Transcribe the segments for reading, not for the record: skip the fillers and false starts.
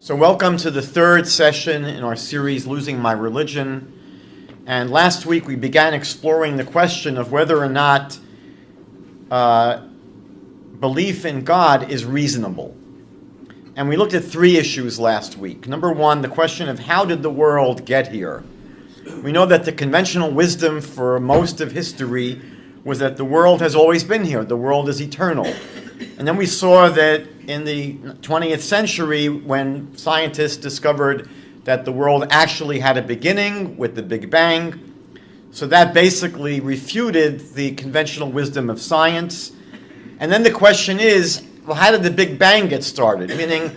So welcome to the third session in our series, Losing My Religion. And last week we began exploring the question of whether or not belief in God is reasonable. And we looked at three issues last week. Number one, the question of how did the world get here? We know that the conventional wisdom for most of history was that the world has always been here. The world is eternal. And then we saw that in the 20th century, when scientists discovered that the world actually had a beginning with the Big Bang, so that basically refuted the conventional wisdom of science. And then the question is, well, how did the Big Bang get started? Meaning,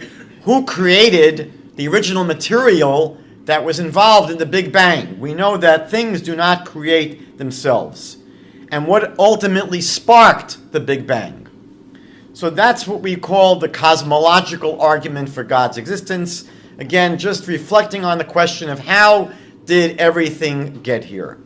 who created the original material that was involved in the Big Bang? We know that things do not create themselves. And what ultimately sparked the Big Bang? So that's what we call the cosmological argument for God's existence. Again, just reflecting on the question of how did everything get here.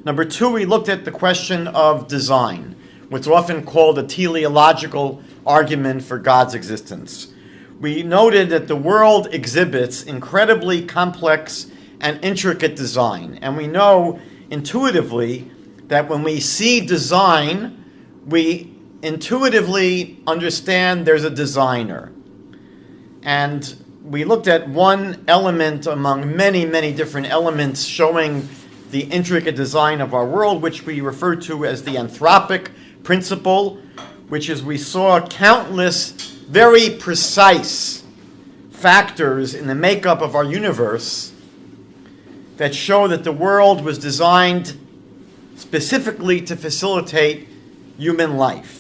Number two, we looked at the question of design, what's often called a teleological argument for God's existence. We noted that the world exhibits incredibly complex and intricate design. And we know intuitively that when we see design, we intuitively understand there's a designer. And we looked at one element among many, many different elements showing the intricate design of our world, which we refer to as the anthropic principle, which is we saw countless very precise factors in the makeup of our universe that show that the world was designed specifically to facilitate human life.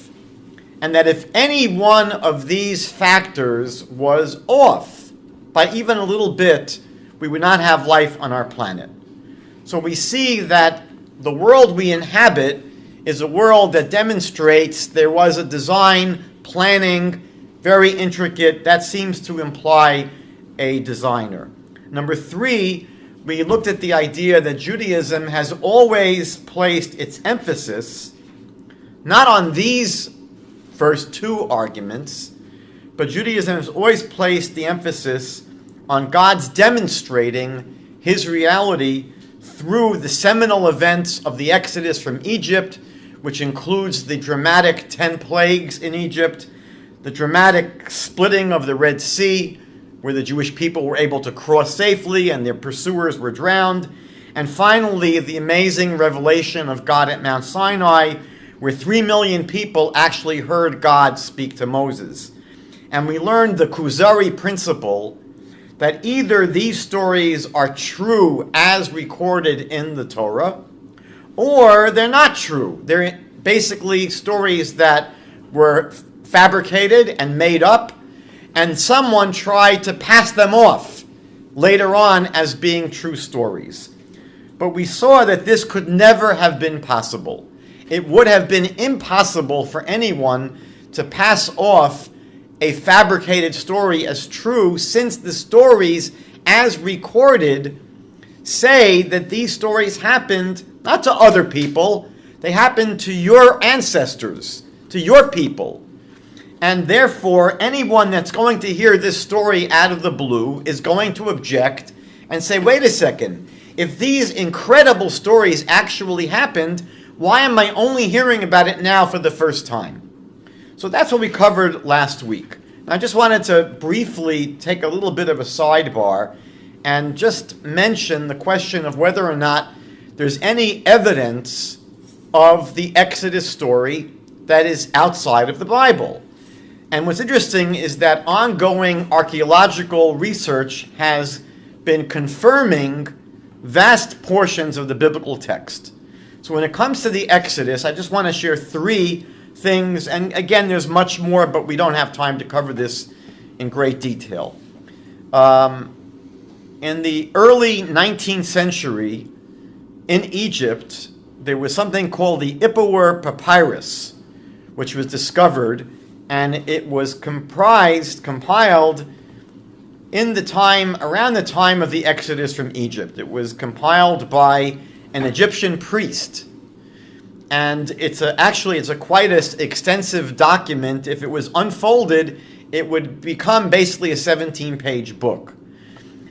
And that if any one of these factors was off by even a little bit, we would not have life on our planet. So we see that the world we inhabit is a world that demonstrates there was a design, planning, very intricate. That seems to imply a designer. Number three, we looked at the idea that Judaism has always placed its emphasis not on these first two arguments, but Judaism has always placed the emphasis on God's demonstrating his reality through the seminal events of the Exodus from Egypt, which includes the dramatic 10 plagues in Egypt, the dramatic splitting of the Red Sea, where the Jewish people were able to cross safely and their pursuers were drowned, and finally the amazing revelation of God at Mount Sinai, where 3 million people actually heard God speak to Moses. And we learned the Kuzari principle that either these stories are true as recorded in the Torah, or they're not true. They're basically stories that were fabricated and made up, and someone tried to pass them off later on as being true stories. But we saw that this could never have been possible. It would have been impossible for anyone to pass off a fabricated story as true, since the stories as recorded say that these stories happened not to other people, they happened to your ancestors, to your people. And therefore, anyone that's going to hear this story out of the blue is going to object and say, wait a second, if these incredible stories actually happened, why am I only hearing about it now for the first time? So that's what we covered last week. I just wanted to briefly take a little bit of a sidebar and just mention the question of whether or not there's any evidence of the Exodus story that is outside of the Bible. And what's interesting is that ongoing archaeological research has been confirming vast portions of the biblical text. So when it comes to the Exodus, I just want to share three things. And again, there's much more, but we don't have time to cover this in great detail. In the early 19th century, in Egypt, there was something called the Ipuwer Papyrus, which was discovered, and it was compiled in the time, around the time of the Exodus from Egypt. It was compiled by an Egyptian priest. And it's a quite extensive document. If it was unfolded, it would become basically a 17-page book.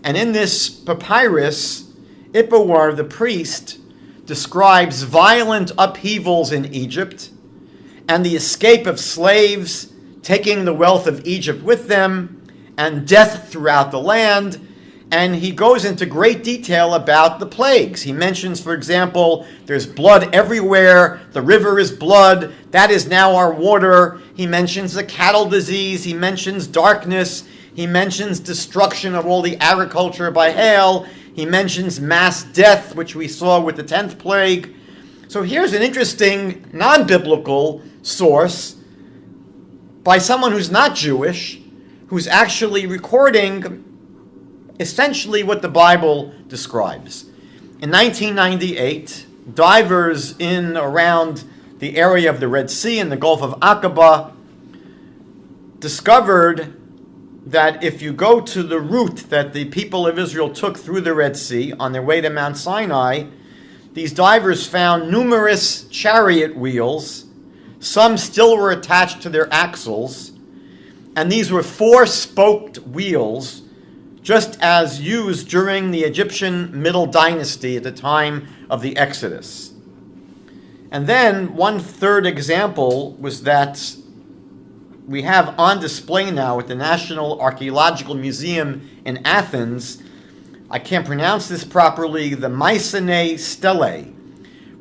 And in this papyrus, Ipawar, the priest, describes violent upheavals in Egypt and the escape of slaves, taking the wealth of Egypt with them, and death throughout the land. And he goes into great detail about the plagues. He mentions, for example, there's blood everywhere. The river is blood. That is now our water. He mentions the cattle disease. He mentions darkness. He mentions destruction of all the agriculture by hail. He mentions mass death, which we saw with the 10th plague. So here's an interesting non-biblical source by someone who's not Jewish, who's actually recording essentially what the Bible describes. In 1998, divers in around the area of the Red Sea and the Gulf of Aqaba discovered that if you go to the route that the people of Israel took through the Red Sea on their way to Mount Sinai, these divers found numerous chariot wheels. Some still were attached to their axles, and these were four-spoked wheels, just as used during the Egyptian Middle Dynasty at the time of the Exodus. And then one third example was that we have on display now at the National Archaeological Museum in Athens, I can't pronounce this properly, the Mycenae Stelae,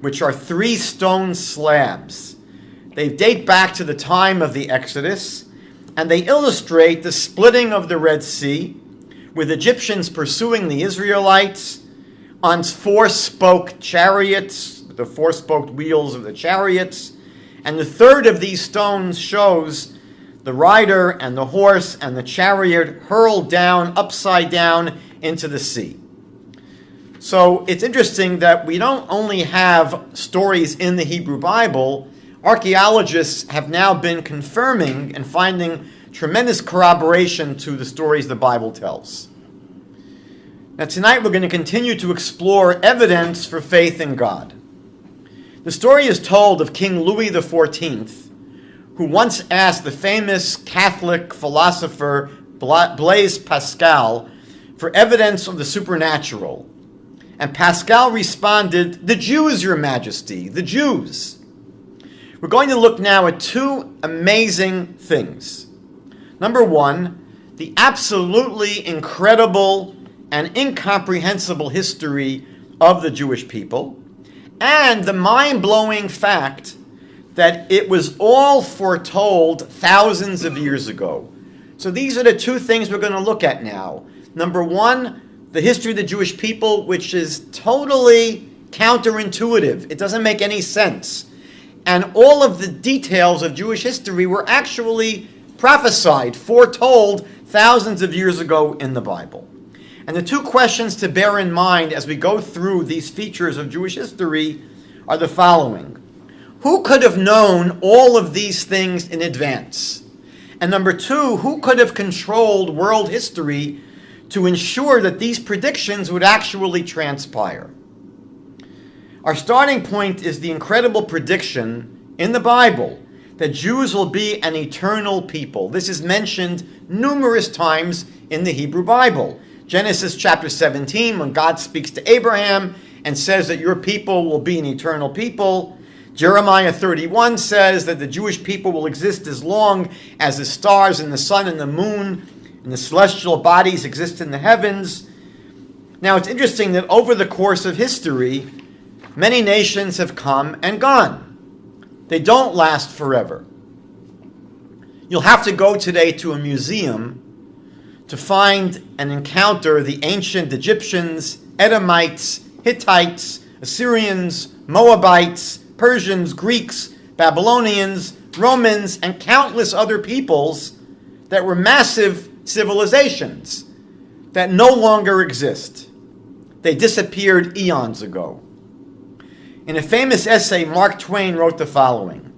which are 3 stone slabs. They date back to the time of the Exodus, and they illustrate the splitting of the Red Sea, with Egyptians pursuing the Israelites on 4-spoked chariots, the 4-spoked wheels of the chariots. And the third of these stones shows the rider and the horse and the chariot hurled down, upside down into the sea. So it's interesting that we don't only have stories in the Hebrew Bible. Archaeologists have now been confirming and finding tremendous corroboration to the stories the Bible tells. Now tonight we're going to continue to explore evidence for faith in God. The story is told of King Louis XIV, who once asked the famous Catholic philosopher Blaise Pascal for evidence of the supernatural. And Pascal responded, "The Jews, Your Majesty, the Jews." We're going to look now at 2 amazing things. Number 1, the absolutely incredible and incomprehensible history of the Jewish people, and the mind-blowing fact that it was all foretold thousands of years ago. So these are the 2 things we're going to look at now. Number 1, the history of the Jewish people, which is totally counterintuitive. It doesn't make any sense. And all of the details of Jewish history were actually prophesied, foretold thousands of years ago in the Bible. And the 2 questions to bear in mind as we go through these features of Jewish history are the following. Who could have known all of these things in advance? And number 2, who could have controlled world history to ensure that these predictions would actually transpire? Our starting point is the incredible prediction in the Bible that Jews will be an eternal people. This is mentioned numerous times in the Hebrew Bible. Genesis chapter 17, when God speaks to Abraham and says that your people will be an eternal people. Jeremiah 31 says that the Jewish people will exist as long as the stars and the sun and the moon and the celestial bodies exist in the heavens. Now it's interesting that over the course of history, many nations have come and gone. They don't last forever. You'll have to go today to a museum to find and encounter the ancient Egyptians, Edomites, Hittites, Assyrians, Moabites, Persians, Greeks, Babylonians, Romans, and countless other peoples that were massive civilizations that no longer exist. They disappeared eons ago. In a famous essay, Mark Twain wrote the following.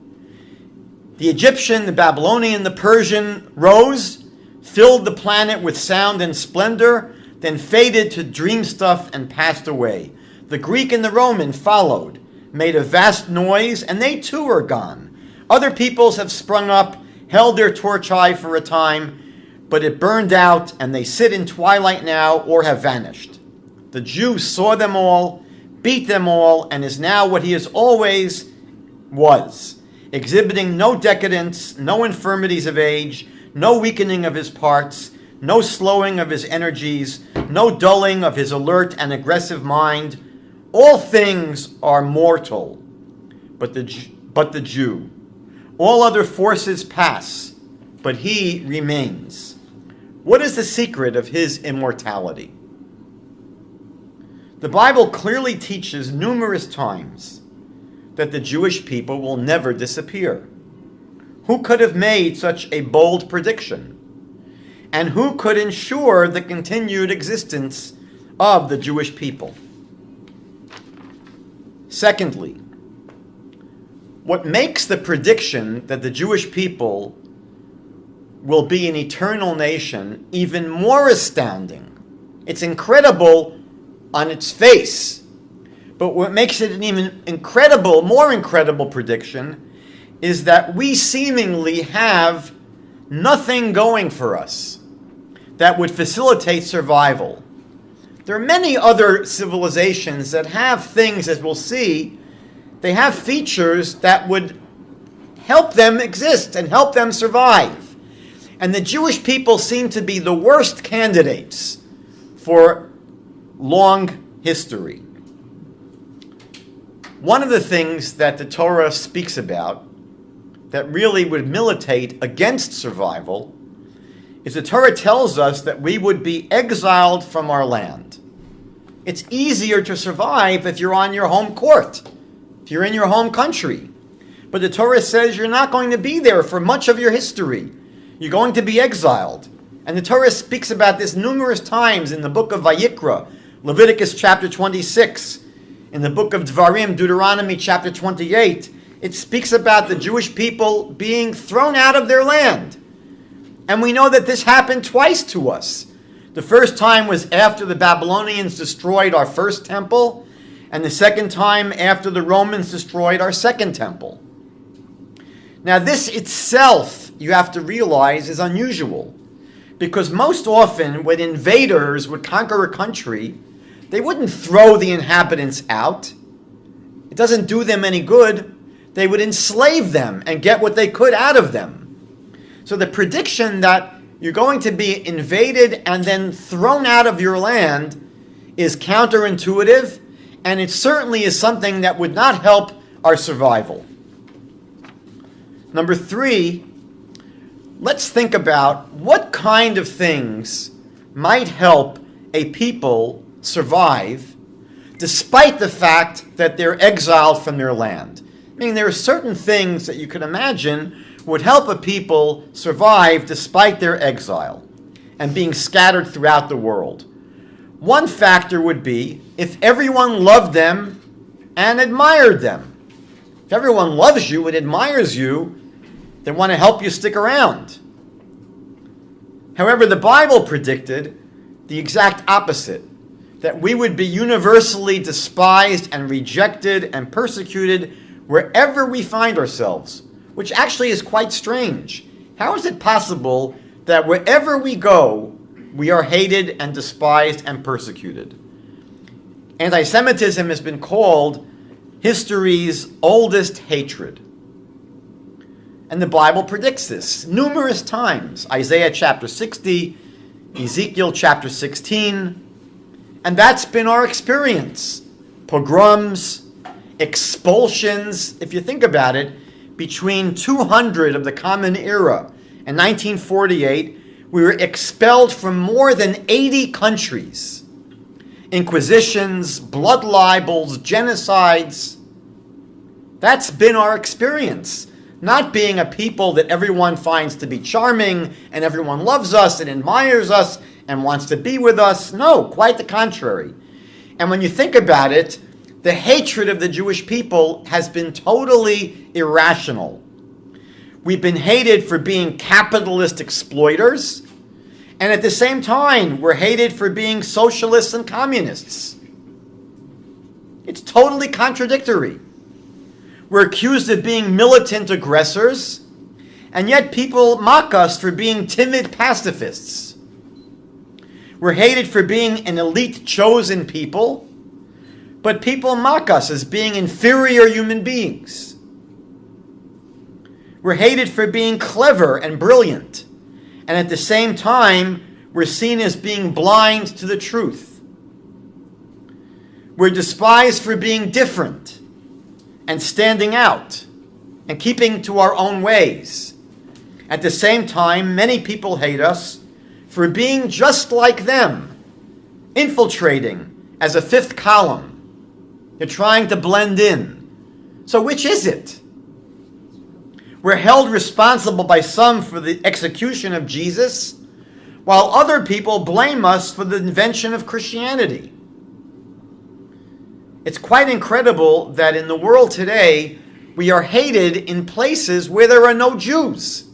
The Egyptian, the Babylonian, the Persian rose, filled the planet with sound and splendor, then faded to dream stuff and passed away. The Greek and the Roman followed, made a vast noise, and they too are gone. Other peoples have sprung up, held their torch high for a time, but it burned out, and they sit in twilight now or have vanished. The Jew saw them all, beat them all, and is now what he has always was, exhibiting no decadence, no infirmities of age, no weakening of his parts, no slowing of his energies, no dulling of his alert and aggressive mind. All things are mortal, but the Jew. All other forces pass, but he remains. What is the secret of his immortality? The Bible clearly teaches numerous times that the Jewish people will never disappear. Who could have made such a bold prediction? And who could ensure the continued existence of the Jewish people? Secondly, what makes the prediction that the Jewish people will be an eternal nation even more astounding? It's incredible on its face, but what makes it an even more incredible prediction is that we seemingly have nothing going for us that would facilitate survival. There are many other civilizations that have things, as we'll see, they have features that would help them exist and help them survive. And the Jewish people seem to be the worst candidates for long history. One of the things that the Torah speaks about that really would militate against survival is the Torah tells us that we would be exiled from our land. It's easier to survive if you're on your home court, if you're in your home country. But the Torah says you're not going to be there for much of your history. You're going to be exiled. And the Torah speaks about this numerous times in the book of Vayikra, Leviticus chapter 26, in the book of Dvarim, Deuteronomy chapter 28. It speaks about the Jewish people being thrown out of their land. And we know that this happened twice to us. The first time was after the Babylonians destroyed our first temple, and the second time after the Romans destroyed our second temple. Now this itself, you have to realize, is unusual, because most often when invaders would conquer a country, they wouldn't throw the inhabitants out. It doesn't do them any good. They would enslave them and get what they could out of them. So the prediction that you're going to be invaded and then thrown out of your land is counterintuitive, and it certainly is something that would not help our survival. Number 3, let's think about what kind of things might help a people survive despite the fact that they're exiled from their land. Meaning there are certain things that you could imagine would help a people survive despite their exile and being scattered throughout the world. One factor would be if everyone loved them and admired them. If everyone loves you and admires you, they want to help you stick around. However, the Bible predicted the exact opposite, that we would be universally despised and rejected and persecuted wherever we find ourselves, which actually is quite strange. How is it possible that wherever we go, we are hated and despised and persecuted? Anti-Semitism has been called history's oldest hatred. And the Bible predicts this numerous times. Isaiah chapter 60, Ezekiel chapter 16. And that's been our experience. Pogroms, expulsions, if you think about it, between 200 of the Common Era and 1948, we were expelled from more than 80 countries. Inquisitions, blood libels, genocides. That's been our experience. Not being a people that everyone finds to be charming and everyone loves us and admires us and wants to be with us. No, quite the contrary. And when you think about it, the hatred of the Jewish people has been totally irrational. We've been hated for being capitalist exploiters, and at the same time, we're hated for being socialists and communists. It's totally contradictory. We're accused of being militant aggressors, And yet people mock us for being timid pacifists. We're hated for being an elite chosen people, but people mock us as being inferior human beings. We're hated for being clever and brilliant, and at the same time, we're seen as being blind to the truth. We're despised for being different and standing out and keeping to our own ways. At the same time, many people hate us for being just like them, infiltrating as a fifth column. They're trying to blend in. So which is it? We're held responsible by some for the execution of Jesus, while other people blame us for the invention of Christianity. It's quite incredible that in the world today, we are hated in places where there are no Jews.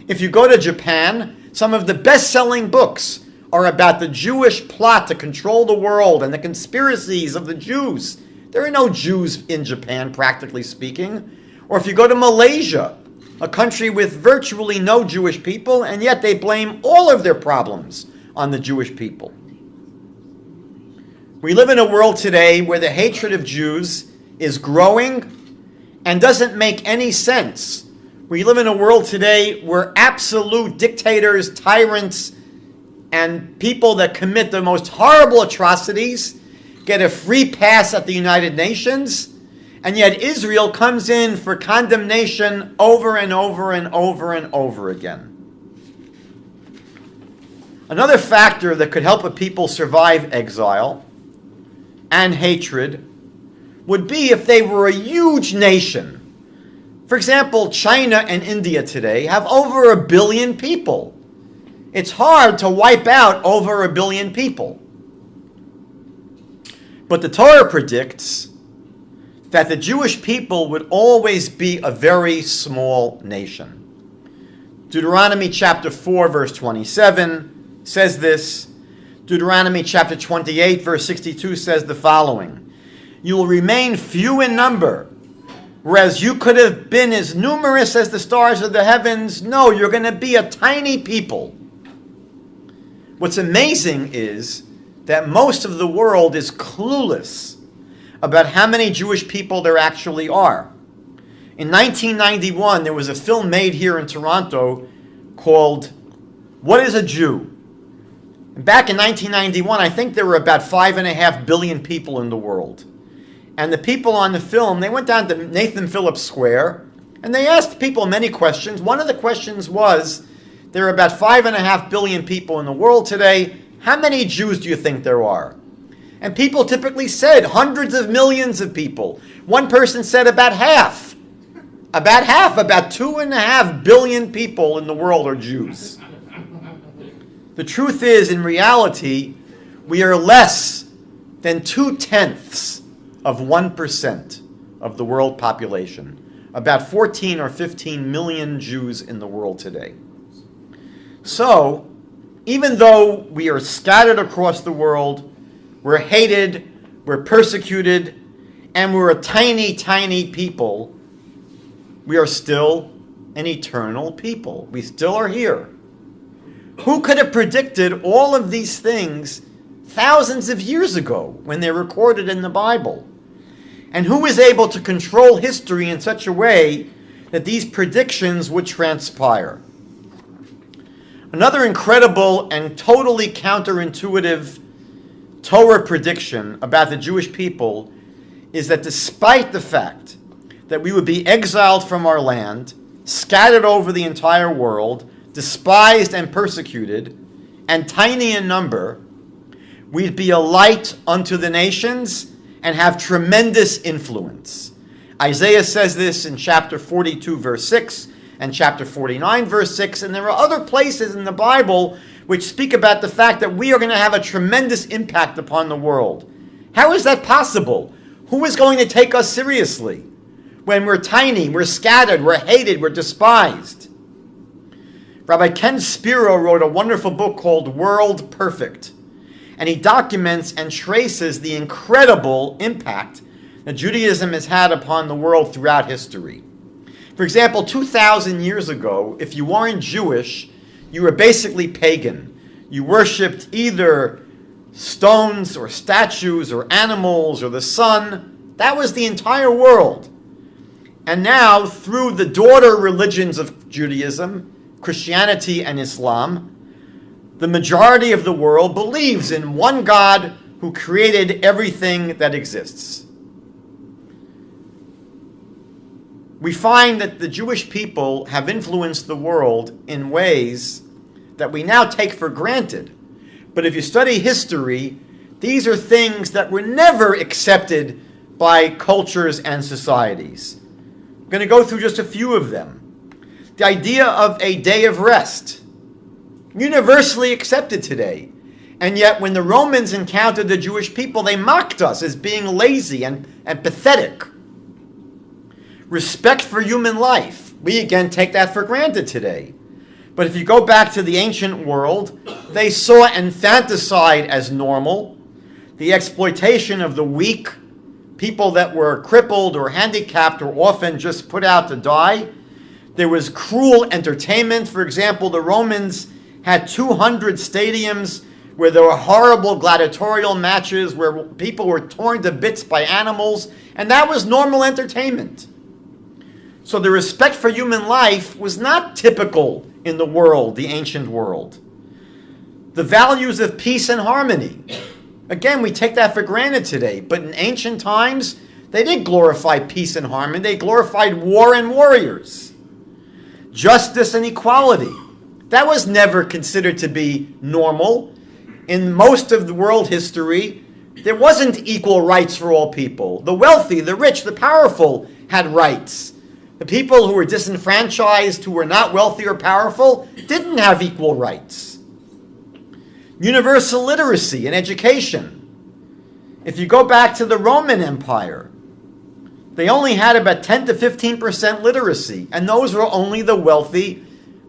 If you go to Japan, some of the best-selling books are about the Jewish plot to control the world and the conspiracies of the Jews. There are no Jews in Japan, practically speaking. Or if you go to Malaysia, a country with virtually no Jewish people, and yet they blame all of their problems on the Jewish people. We live in a world today where the hatred of Jews is growing and doesn't make any sense. We live in a world today where absolute dictators, tyrants, and people that commit the most horrible atrocities get a free pass at the United Nations, and yet Israel comes in for condemnation over and over and over and over again. Another factor that could help a people survive exile and hatred would be if they were a huge nation. For example, China and India today have over 1 billion people. It's hard to wipe out over 1 billion people. But the Torah predicts that the Jewish people would always be a very small nation. Deuteronomy chapter 4, verse 27 says this. Deuteronomy chapter 28, verse 62 says the following. You will remain few in number, whereas you could have been as numerous as the stars of the heavens. No, you're going to be a tiny people. What's amazing is that most of the world is clueless about how many Jewish people there actually are. In 1991, there was a film made here in Toronto called What is a Jew? And back in 1991, I think there were about 5.5 billion people in the world. And the people on the film, they went down to Nathan Phillips Square, and they asked people many questions. One of the questions was, there are about 5.5 billion people in the world today. How many Jews do you think there are? And people typically said hundreds of millions of people. One person said about half. About 2.5 billion people in the world are Jews. The truth is, in reality, we are less than 0.2% of 1% of the world population. About 14 or 15 million Jews in the world today. So, even though we are scattered across the world, we're hated, we're persecuted, and we're a tiny, tiny people, we are still an eternal people. We still are here. Who could have predicted all of these things thousands of years ago when they're recorded in the Bible? And who was able to control history in such a way that these predictions would transpire? Another incredible and totally counterintuitive Torah prediction about the Jewish people is that despite the fact that we would be exiled from our land, scattered over the entire world, despised and persecuted, and tiny in number, we'd be a light unto the nations and have tremendous influence. Isaiah says this in chapter 42, verse 6, and chapter 49, verse 6, and there are other places in the Bible which speak about the fact that we are going to have a tremendous impact upon the world. How is that possible? Who is going to take us seriously when we're tiny, we're scattered, we're hated, we're despised? Rabbi Ken Spiro wrote a wonderful book called World Perfect, and he documents and traces the incredible impact that Judaism has had upon the world throughout history. For example, 2,000 years ago, if you weren't Jewish, you were basically pagan. You worshipped either stones or statues or animals or the sun. That was the entire world. And now, through the daughter religions of Judaism, Christianity and Islam, the majority of the world believes in one God who created everything that exists. We find that the Jewish people have influenced the world in ways that we now take for granted. But if you study history, these are things that were never accepted by cultures and societies. I'm going to go through just a few of them. The idea of a day of rest, universally accepted today. And yet when the Romans encountered the Jewish people, they mocked us as being lazy and pathetic. Respect for human life. We again take that for granted today. But if you go back to the ancient world, they saw infanticide as normal, the exploitation of the weak, people that were crippled or handicapped were often just put out to die. There was cruel entertainment. For example, the Romans had 200 stadiums where there were horrible gladiatorial matches where people were torn to bits by animals, and that was normal entertainment. So the respect for human life was not typical in the world, the ancient world. The values of peace and harmony. Again, we take that for granted today, but in ancient times, they did glorify peace and harmony. They glorified war and warriors. Justice and equality. That was never considered to be normal. In most of the world history, there wasn't equal rights for all people. The wealthy, the rich, the powerful had rights. The people who were disenfranchised, who were not wealthy or powerful, didn't have equal rights. Universal literacy and education. If you go back to the Roman Empire, they only had about 10 to 15% literacy, and those were only the wealthy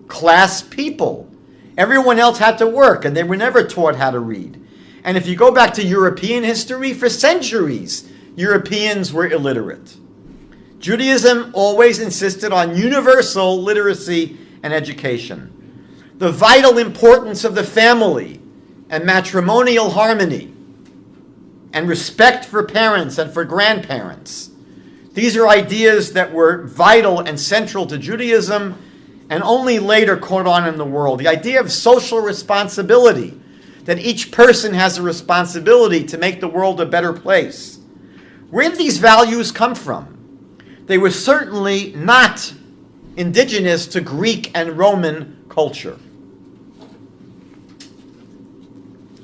class people. Everyone else had to work, and they were never taught how to read. And if you go back to European history, for centuries, Europeans were illiterate. Judaism always insisted on universal literacy and education. The vital importance of the family and matrimonial harmony and respect for parents and for grandparents. These are ideas that were vital and central to Judaism and only later caught on in the world. The idea of social responsibility, that each person has a responsibility to make the world a better place. Where did these values come from? They were certainly not indigenous to Greek and Roman culture.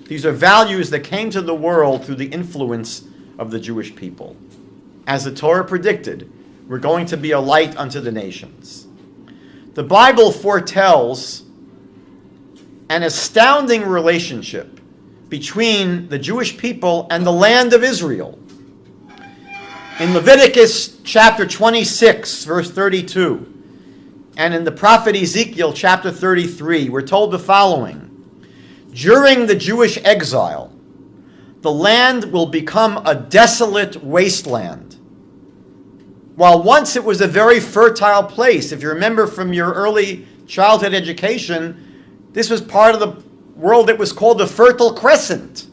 These are values that came to the world through the influence of the Jewish people. As the Torah predicted, we're going to be a light unto the nations. The Bible foretells an astounding relationship between the Jewish people and the land of Israel. In Leviticus chapter 26, verse 32, and in the prophet Ezekiel chapter 33, we're told the following. During the Jewish exile, the land will become a desolate wasteland. While once it was a very fertile place, if you remember from your early childhood education, this was part of the world that was called the Fertile Crescent.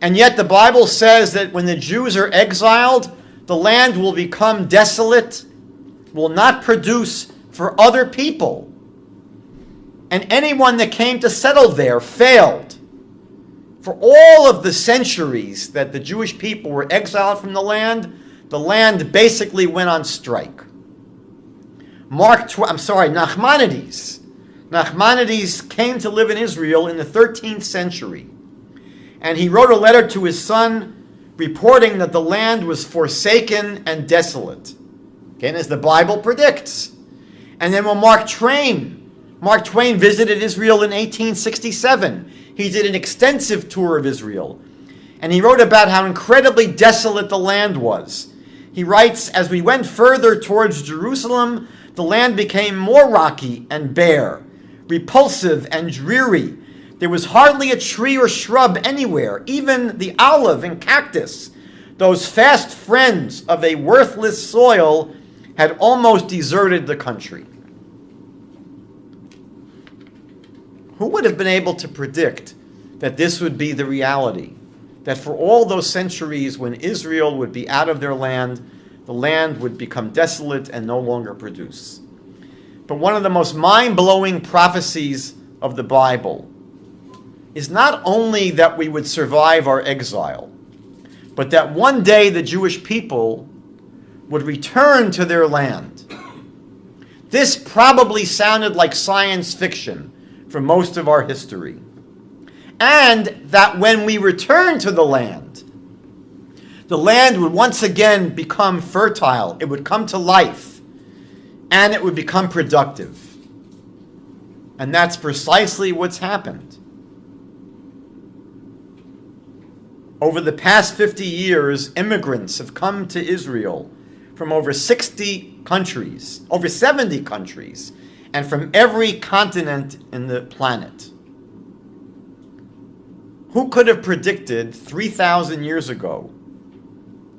And yet the Bible says that when the Jews are exiled, the land will become desolate, will not produce for other people. And anyone that came to settle there failed. For all of the centuries that the Jewish people were exiled from the land basically went on strike. Nachmanides. Nachmanides came to live in Israel in the 13th century. And he wrote a letter to his son reporting that the land was forsaken and desolate. Again, as the Bible predicts. And then when Mark Twain visited Israel in 1867, he did an extensive tour of Israel. And he wrote about how incredibly desolate the land was. He writes, as we went further towards Jerusalem, the land became more rocky and bare, repulsive and dreary. There was hardly a tree or shrub anywhere, even the olive and cactus, those fast friends of a worthless soil, had almost deserted the country. Who would have been able to predict that this would be the reality? That for all those centuries when Israel would be out of their land, the land would become desolate and no longer produce. But one of the most mind-blowing prophecies of the Bible is not only that we would survive our exile, but that one day the Jewish people would return to their land. This probably sounded like science fiction for most of our history. And that when we return to the land would once again become fertile, it would come to life, and it would become productive. And that's precisely what's happened. Over the past 50 years, immigrants have come to Israel from over 60 countries, over 70 countries, and from every continent in the planet. Who could have predicted 3,000 years ago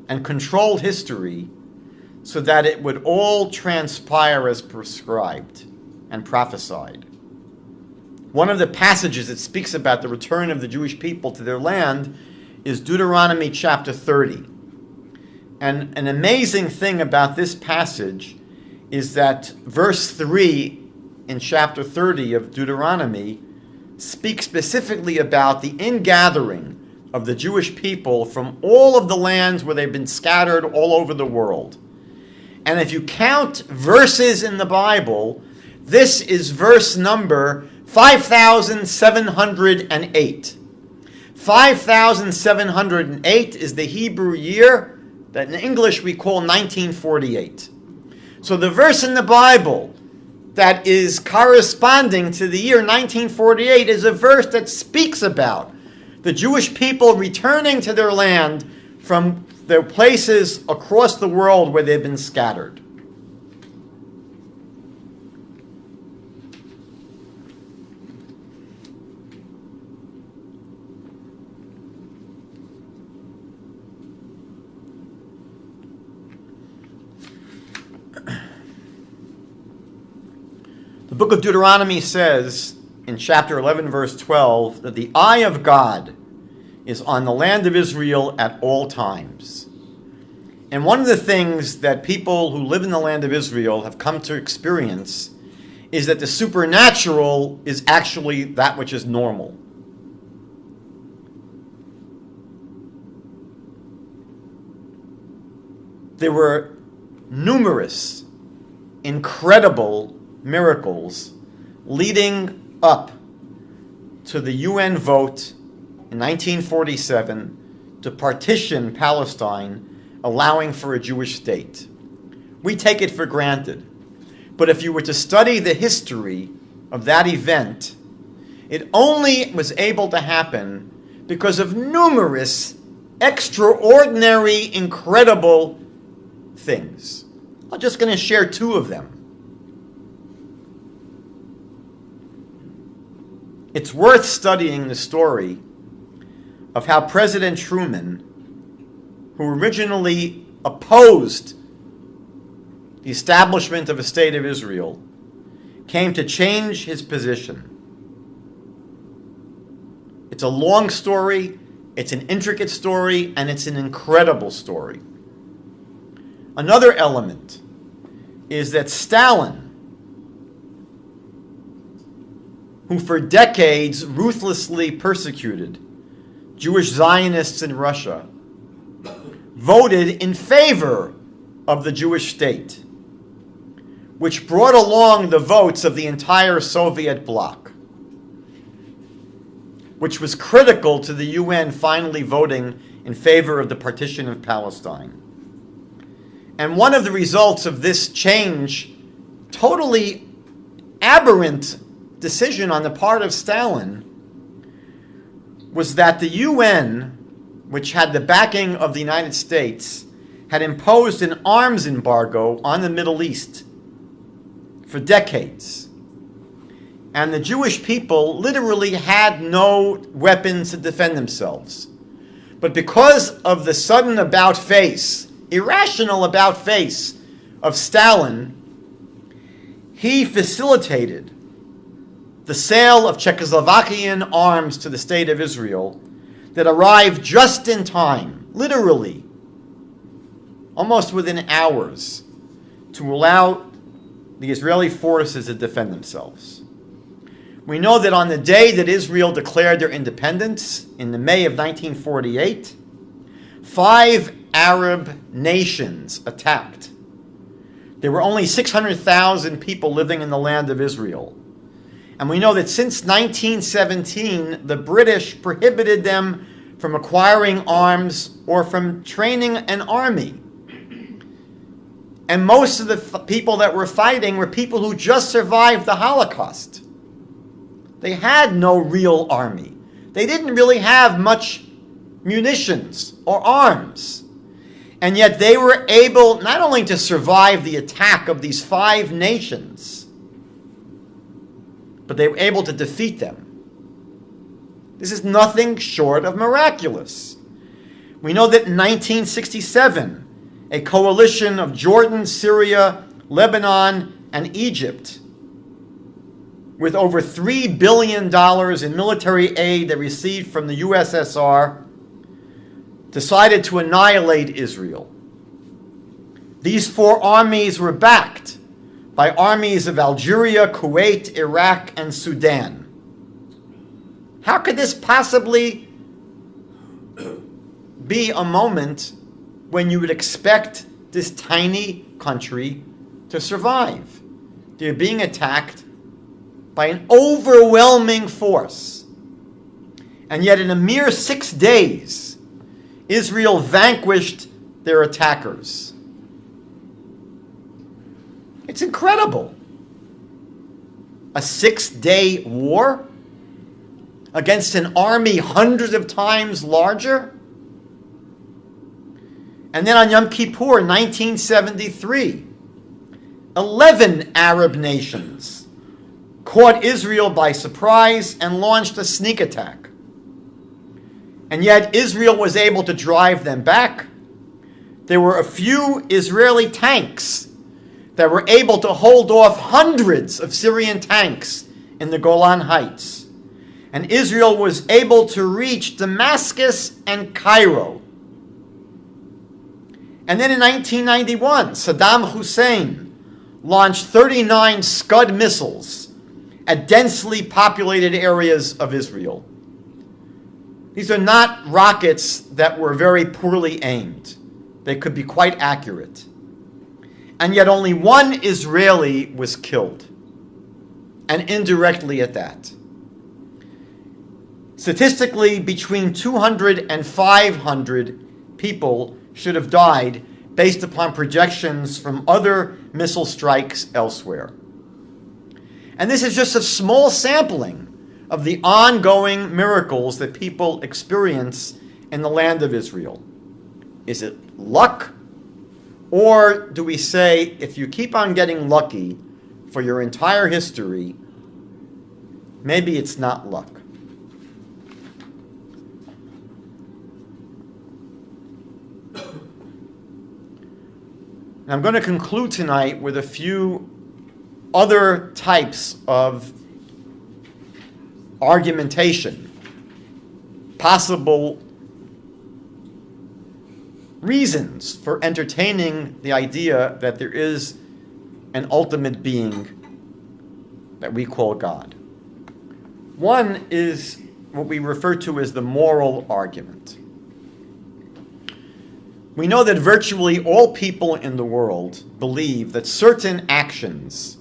and controlled history so that it would all transpire as prescribed and prophesied? One of the passages that speaks about the return of the Jewish people to their land is Deuteronomy chapter 30. And an amazing thing about this passage is that verse 3 in chapter 30 of Deuteronomy speaks specifically about the ingathering of the Jewish people from all of the lands where they've been scattered all over the world. And if you count verses in the Bible, this is verse number 5,708. 5,708 is the Hebrew year that in English we call 1948. So the verse in the Bible that is corresponding to the year 1948 is a verse that speaks about the Jewish people returning to their land from their places across the world where they've been scattered. The book of Deuteronomy says in chapter 11, verse 12, that the eye of God is on the land of Israel at all times. And one of the things that people who live in the land of Israel have come to experience is that the supernatural is actually that which is normal. There were numerous, incredible miracles leading up to the UN vote in 1947 to partition Palestine, allowing for a Jewish state. We take it for granted. But if you were to study the history of that event, it only was able to happen because of numerous extraordinary, incredible things. I'm just going to share two of them. It's worth studying the story of how President Truman, who originally opposed the establishment of a state of Israel, came to change his position. It's a long story, it's an intricate story, and it's an incredible story. Another element is that Stalin, who for decades ruthlessly persecuted Jewish Zionists in Russia, voted in favor of the Jewish state, which brought along the votes of the entire Soviet bloc, which was critical to the UN finally voting in favor of the partition of Palestine. And one of the results of this change, totally aberrant decision on the part of Stalin, was that the UN, which had the backing of the United States, had imposed an arms embargo on the Middle East for decades. And the Jewish people literally had no weapons to defend themselves. But because of the sudden about-face, irrational about-face of Stalin, he facilitated the sale of Czechoslovakian arms to the State of Israel that arrived just in time, literally, almost within hours, to allow the Israeli forces to defend themselves. We know that on the day that Israel declared their independence, in the May of 1948, 5 Arab nations attacked. There were only 600,000 people living in the land of Israel. And we know that since 1917, the British prohibited them from acquiring arms or from training an army. And most of the people that were fighting were people who just survived the Holocaust. They had no real army. They didn't really have much munitions or arms. And yet they were able not only to survive the attack of these 5 nations, but they were able to defeat them. This is nothing short of miraculous. We know that in 1967, a coalition of Jordan, Syria, Lebanon, and Egypt, with over $3 billion in military aid they received from the USSR, decided to annihilate Israel. These 4 armies were backed by armies of Algeria, Kuwait, Iraq, and Sudan. How could this possibly be a moment when you would expect this tiny country to survive? They're being attacked by an overwhelming force. And yet in a mere 6 days, Israel vanquished their attackers. It's incredible. A 6-day war against an army hundreds of times larger? And then on Yom Kippur, 1973, 11 Arab nations caught Israel by surprise and launched a sneak attack. And yet Israel was able to drive them back. There were a few Israeli tanks that were able to hold off hundreds of Syrian tanks in the Golan Heights. And Israel was able to reach Damascus and Cairo. And then in 1991, Saddam Hussein launched 39 Scud missiles at densely populated areas of Israel. These are not rockets that were very poorly aimed. They could be quite accurate. And yet only 1 Israeli was killed, and indirectly at that. Statistically, between 200 and 500 people should have died based upon projections from other missile strikes elsewhere. And this is just a small sampling of the ongoing miracles that people experience in the land of Israel. Is it luck? Or do we say, if you keep on getting lucky for your entire history, maybe it's not luck? And I'm going to conclude tonight with a few other types of argumentation, possible reasons for entertaining the idea that there is an ultimate being that we call God. One is what we refer to as the moral argument. We know that virtually all people in the world believe that certain actions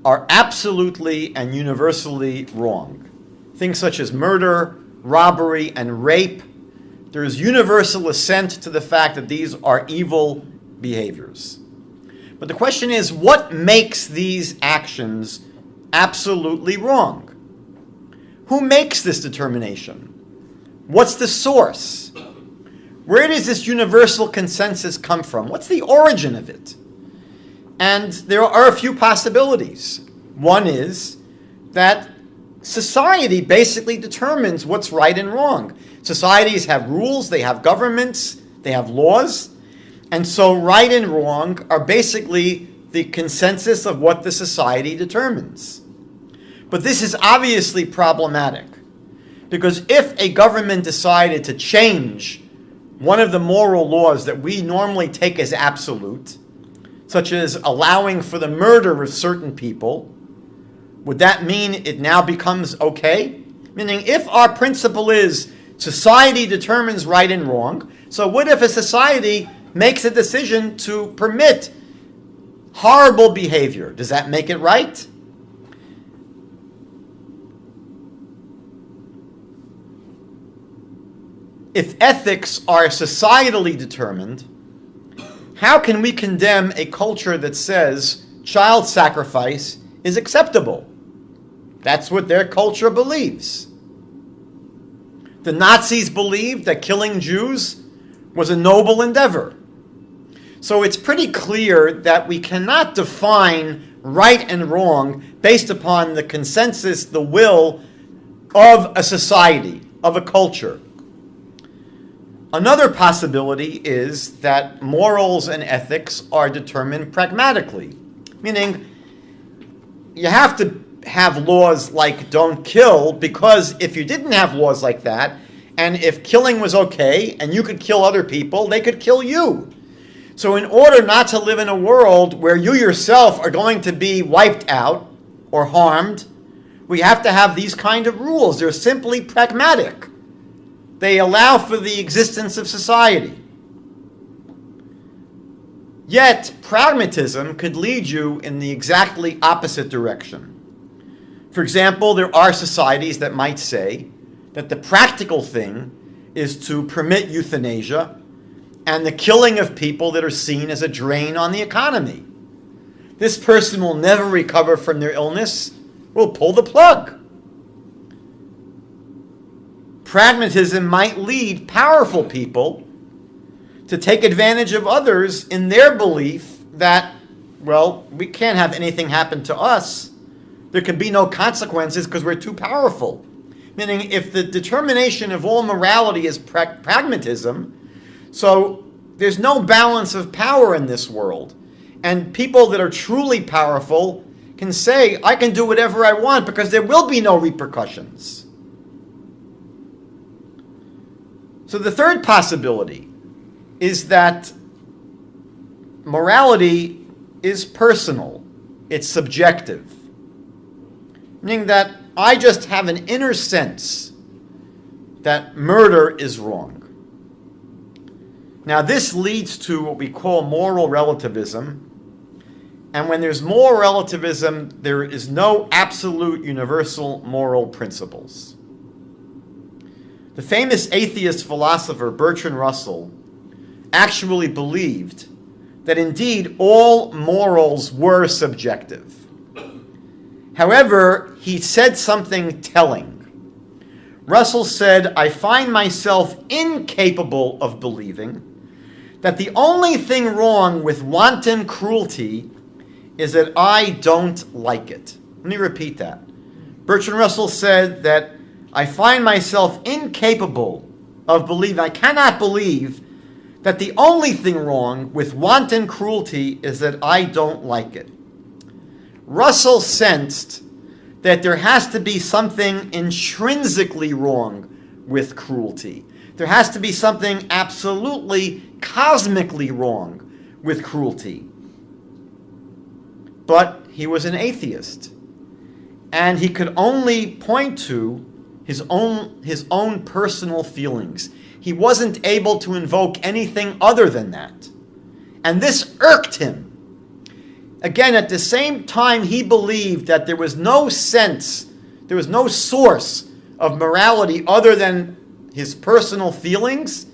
are absolutely and universally wrong. Things such as murder, robbery, and rape. There is universal assent to the fact that these are evil behaviors. But the question is, what makes these actions absolutely wrong? Who makes this determination? What's the source? Where does this universal consensus come from? What's the origin of it? And there are a few possibilities. One is that society basically determines what's right and wrong. Societies have rules, they have governments, they have laws, And so right and wrong are basically the consensus of what the society determines. But this is obviously problematic, because if a government decided to change one of the moral laws that we normally take as absolute, such as allowing for the murder of certain people, would that mean it now becomes okay? Meaning, if our principle is society determines right and wrong, so what if a society makes a decision to permit horrible behavior? Does that make it right? If ethics are societally determined, how can we condemn a culture that says child sacrifice is acceptable? That's what their culture believes. The Nazis believed that killing Jews was a noble endeavor. So it's pretty clear that we cannot define right and wrong based upon the consensus, the will of a society, of a culture. Another possibility is that morals and ethics are determined pragmatically, meaning you have to have laws like don't kill, because if you didn't have laws like that, and if killing was okay and you could kill other people, they could kill you. So in order not to live in a world where you yourself are going to be wiped out or harmed, we have to have these kind of rules. They're simply pragmatic. They allow for the existence of society. Yet, pragmatism could lead you in the exactly opposite direction. For example, there are societies that might say that the practical thing is to permit euthanasia and the killing of people that are seen as a drain on the economy. This person will never recover from their illness. We'll pull the plug. Pragmatism might lead powerful people to take advantage of others in their belief that, well, we can't have anything happen to us. There can be no consequences because we're too powerful. Meaning, if the determination of all morality is pragmatism, so there's no balance of power in this world. And people that are truly powerful can say, I can do whatever I want because there will be no repercussions. So the third possibility is that morality is personal. It's subjective. Meaning that I just have an inner sense that murder is wrong. Now this leads to what we call moral relativism. And when there's moral relativism, there is no absolute universal moral principles. The famous atheist philosopher Bertrand Russell actually believed that indeed all morals were subjective. However, he said something telling. Russell said, I find myself incapable of believing that the only thing wrong with wanton cruelty is that I don't like it. Let me repeat that. Bertrand Russell said that I find myself incapable of believing, I cannot believe that the only thing wrong with wanton cruelty is that I don't like it. Russell sensed that there has to be something intrinsically wrong with cruelty. There has to be something absolutely cosmically wrong with cruelty. But he was an atheist, and he could only point to his own personal feelings. He wasn't able to invoke anything other than that. And this irked him. Again, at the same time, he believed that there was no sense, there was no source of morality other than his personal feelings,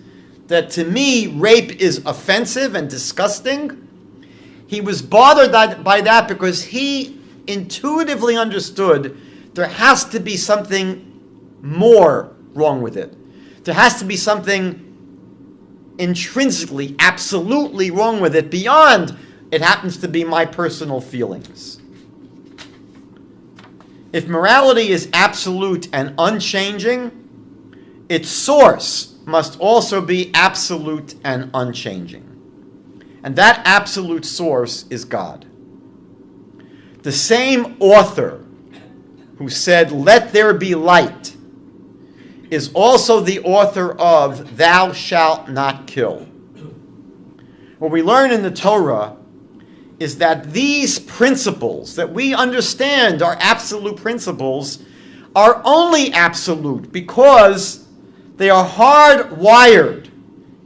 that to me, rape is offensive and disgusting. He was bothered by that because he intuitively understood there has to be something more wrong with it. There has to be something intrinsically, absolutely wrong with it beyond it happens to be my personal feelings. If morality is absolute and unchanging, its source must also be absolute and unchanging. And that absolute source is God. The same author who said, "Let there be light," is also the author of "Thou shalt not kill." What we learn in the Torah is that these principles that we understand are absolute principles are only absolute because they are hardwired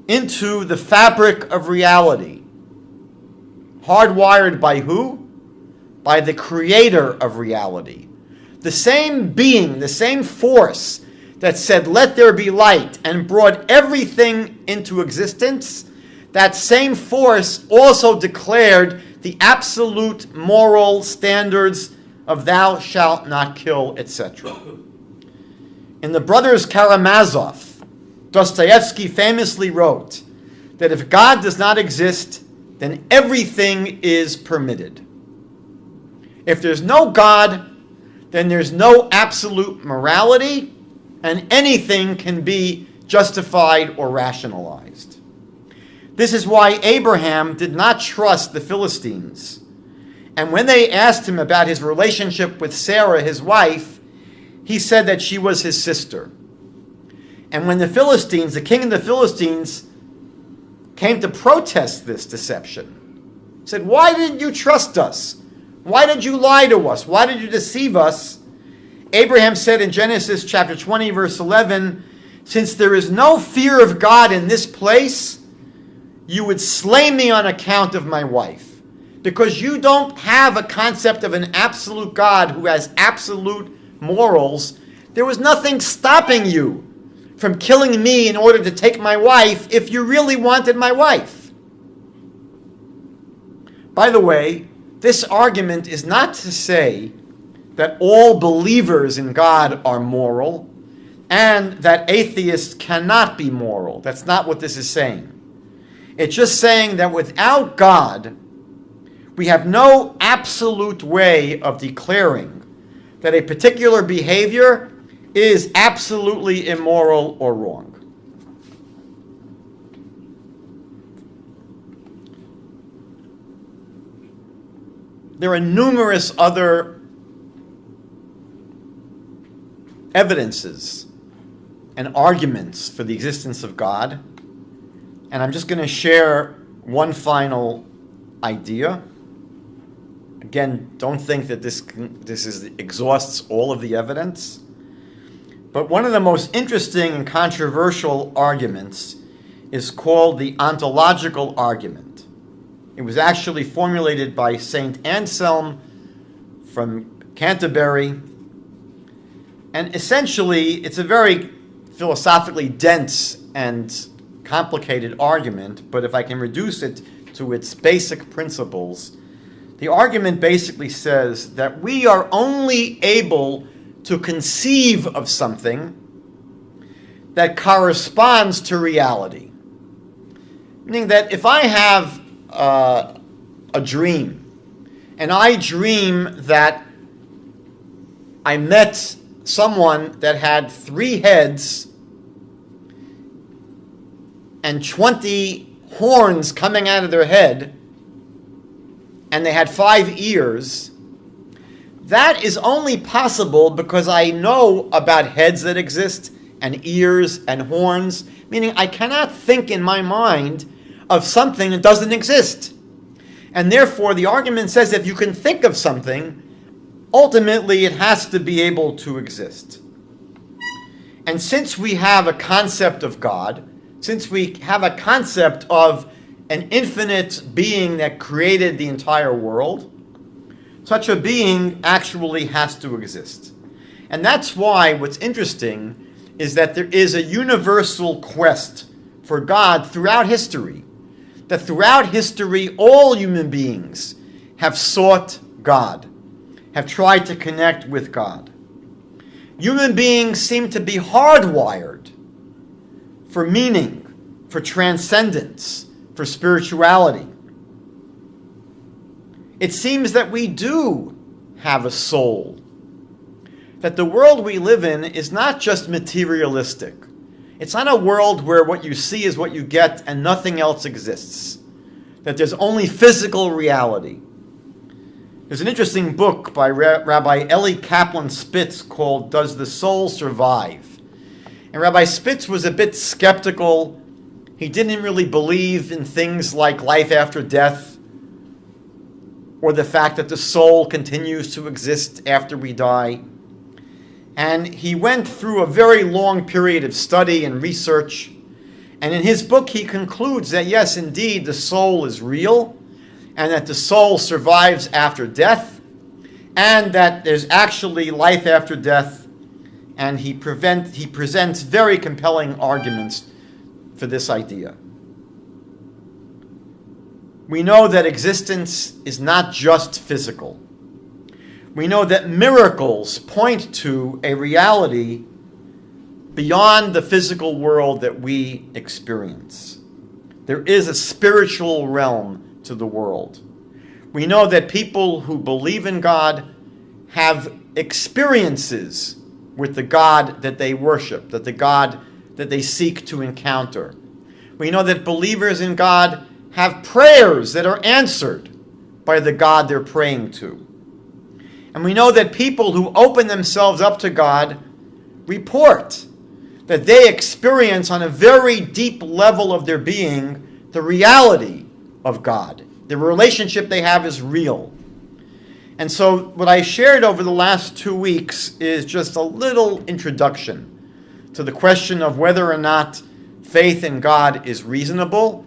into the fabric of reality. Hardwired by who? By the creator of reality. The same being, the same force that said, "Let there be light," and brought everything into existence, that same force also declared the absolute moral standards of "thou shalt not kill," etc. In the Brothers Karamazov, Dostoevsky famously wrote that if God does not exist, then everything is permitted. If there's no God, then there's no absolute morality, and anything can be justified or rationalized. This is why Abraham did not trust the Philistines. And when they asked him about his relationship with Sarah, his wife, he said that she was his sister. And when the Philistines, the king of the Philistines, came to protest this deception, said, "Why didn't you trust us? Why did you lie to us? Why did you deceive us?" Abraham said in Genesis chapter 20, verse 11, "Since there is no fear of God in this place, you would slay me on account of my wife. Because you don't have a concept of an absolute God who has absolute morals, there was nothing stopping you from killing me in order to take my wife if you really wanted my wife." By the way, this argument is not to say that all believers in God are moral and that atheists cannot be moral. That's not what this is saying. It's just saying that without God, we have no absolute way of declaring that a particular behavior is absolutely immoral or wrong. There are numerous other evidences and arguments for the existence of God, and I'm just going to share one final idea. Again, don't think that this exhausts all of the evidence. But one of the most interesting and controversial arguments is called the ontological argument. It was actually formulated by Saint Anselm from Canterbury. And essentially, it's a very philosophically dense and complicated argument, but if I can reduce it to its basic principles, the argument basically says that we are only able to conceive of something that corresponds to reality. Meaning that if I have a dream, and I dream that I met someone that had 3 heads and 20 horns coming out of their head, and they had 5 ears, that is only possible because I know about heads that exist and ears and horns, meaning I cannot think in my mind of something that doesn't exist. And therefore, the argument says if you can think of something, ultimately it has to be able to exist. And since we have a concept of God, since we have a concept of an infinite being that created the entire world, such a being actually has to exist. And that's why what's interesting is that there is a universal quest for God throughout history. That throughout history, all human beings have sought God, have tried to connect with God. Human beings seem to be hardwired for meaning, for transcendence, for spirituality. It seems that we do have a soul. That the world we live in is not just materialistic. It's not a world where what you see is what you get and nothing else exists. that there's only physical reality. There's an interesting book by Rabbi Eli Kaplan Spitz called Does the Soul Survive? And Rabbi Spitz was a bit skeptical. He didn't really believe in things like life after death or the fact that the soul continues to exist after we die. And he went through a very long period of study and research. And in his book, he concludes that yes, indeed, the soul is real, and that the soul survives after death, and that there's actually life after death, and he presents very compelling arguments for this idea. We know that existence is not just physical. We know that miracles point to a reality beyond the physical world that we experience. There is a spiritual realm to the world. We know that people who believe in God have experiences with the God that they worship, that the God that they seek to encounter. We know that believers in God have prayers that are answered by the God they're praying to. And we know that people who open themselves up to God report that they experience on a very deep level of their being the reality of God. The relationship they have is real. And so what I shared over the last 2 weeks is just a little introduction to the question of whether or not faith in God is reasonable.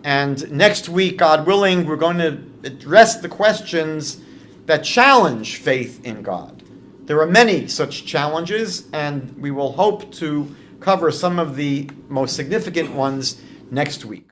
And next week, God willing, we're going to address the questions that challenge faith in God. There are many such challenges, and we will hope to cover some of the most significant ones next week.